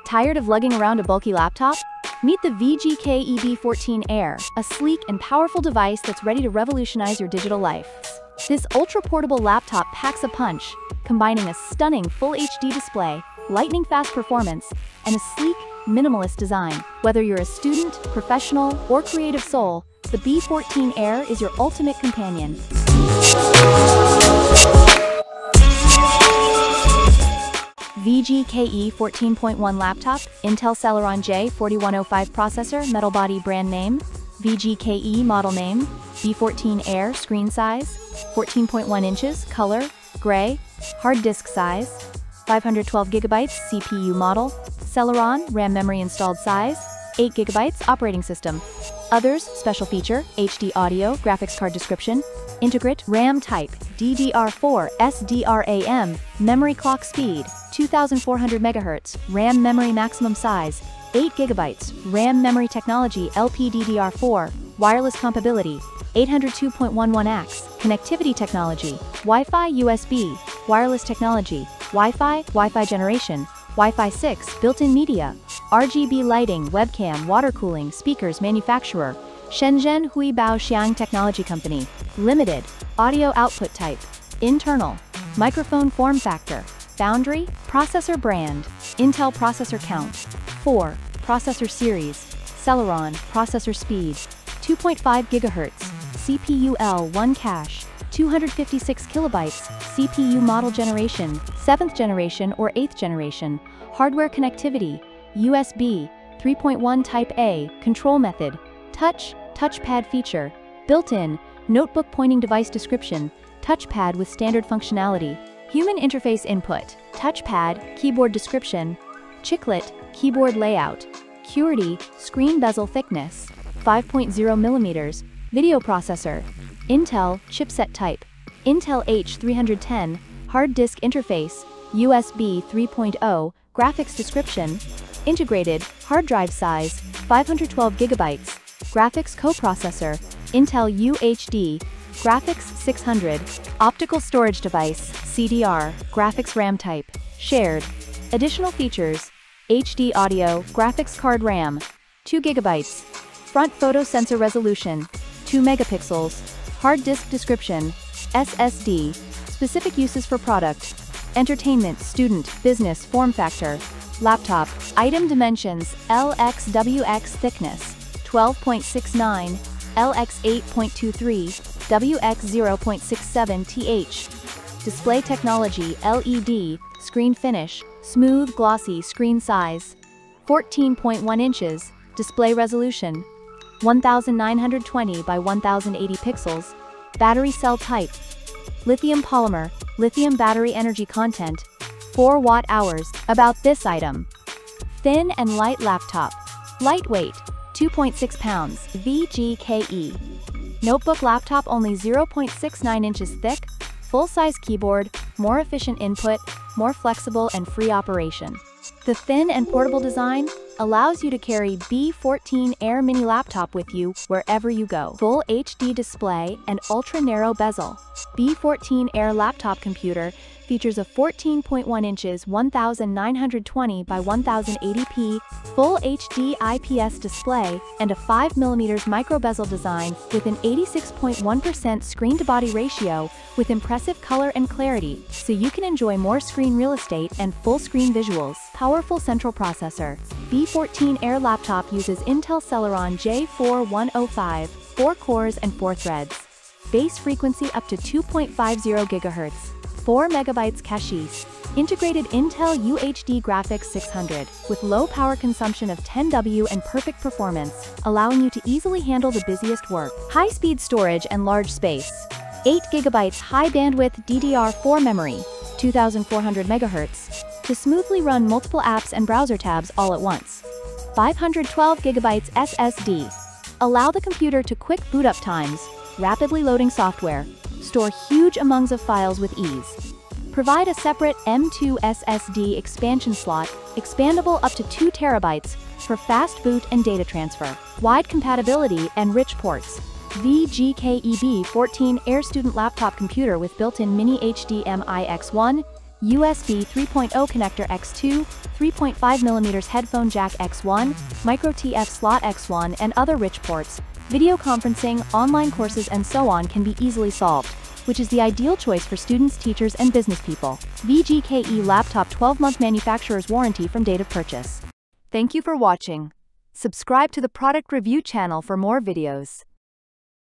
Tired of lugging around a bulky laptop? Meet the VGKE B14 Air, a sleek and powerful device that's ready to revolutionize your digital life. This ultra-portable laptop packs a punch, combining a stunning Full HD display, lightning-fast performance, and a sleek, minimalist design. Whether you're a student, professional, or creative soul, the B14 Air is your ultimate companion. VGKE 14.1 laptop, Intel Celeron J4105 processor, metal body brand name, VGKE model name, B14 Air screen size, 14.1 inches, color, gray, hard disk size, 512 GB CPU model, Celeron RAM memory installed size, 8 GB operating system. Others, special feature, HD audio, graphics card description, integrate RAM type, DDR4 SDRAM, memory clock speed, 2400 MHz, RAM memory maximum size, 8 GB, RAM memory technology LPDDR4, wireless compatibility, 802.11ax, connectivity technology, Wi-Fi USB, wireless technology, Wi-Fi generation, Wi-Fi 6, built-in media, RGB lighting, webcam, water cooling, speakers manufacturer, Shenzhen Huibao Xiang Technology Company, Limited, audio output type, internal, microphone form factor, boundary, processor brand, Intel processor count, 4, processor series, Celeron, processor speed, 2.5 GHz, CPU L1 cache, 256 kilobytes, CPU model generation, 7th generation or 8th generation, hardware connectivity, USB, 3.1 Type A, control method, touchpad feature, built-in, notebook pointing device description, touchpad with standard functionality, human interface input, touchpad, keyboard description, chiclet, keyboard layout, QWERTY, screen bezel thickness, 5.0 mm, video processor, Intel, chipset type, Intel H310, hard disk interface, USB 3.0, graphics description, integrated, hard drive size, 512 GB, graphics coprocessor, Intel UHD, graphics 600, optical storage device, CDR, graphics RAM type, shared. Additional features, HD audio, graphics card RAM, 2 GB, front photo sensor resolution, 2 megapixels, hard disk description, SSD, specific uses for product, entertainment, student, business, form factor, laptop, item dimensions, LXWX thickness, 12.69, LX 8.23, WX 0.67 TH, display technology, LED, screen finish, smooth glossy screen size, 14.1 inches, display resolution, 1920 by 1080 pixels, battery cell type, lithium polymer, lithium battery energy content, 4 watt-hours. About this item: thin and light laptop, lightweight, 2.6 pounds, VGKE. Notebook laptop only 0.69 inches thick, full-size keyboard, more efficient input, more flexible and free operation. The thin and portable design allows you to carry B14 Air mini laptop with you wherever you go. Full HD display and ultra-narrow bezel. B14 Air laptop computer features a 14.1 inches 1920 by 1080p Full HD IPS display and a 5mm micro bezel design with an 86.1% screen-to-body ratio with impressive color and clarity, so you can enjoy more screen real estate and full-screen visuals. Powerful central processor. B14 Air laptop uses Intel Celeron J4105, 4 cores and 4 threads. Base frequency up to 2.50 GHz. 4 MB cache, integrated Intel UHD graphics 600, with low power consumption of 10W and perfect performance, allowing you to easily handle the busiest work. High-speed storage and large space. 8 GB high bandwidth DDR4 memory, 2400 MHz, to smoothly run multiple apps and browser tabs all at once. 512 GB SSD. Allow the computer to quick boot up times, rapidly loading software, store huge amounts of files with ease. Provide a separate M.2 SSD expansion slot, expandable up to 2 TB, for fast boot and data transfer. Wide compatibility and rich ports. VGKE B14 Air student laptop computer with built-in mini HDMI X1, USB 3.0 connector X2, 3.5mm headphone jack X1, micro TF slot X1 and other rich ports. Video conferencing, online courses and so on can be easily solved, which is the ideal choice for students, teachers and business people. VGKE laptop 12-month manufacturer's warranty from date of purchase. Thank you for watching. Subscribe to the product review channel for more videos.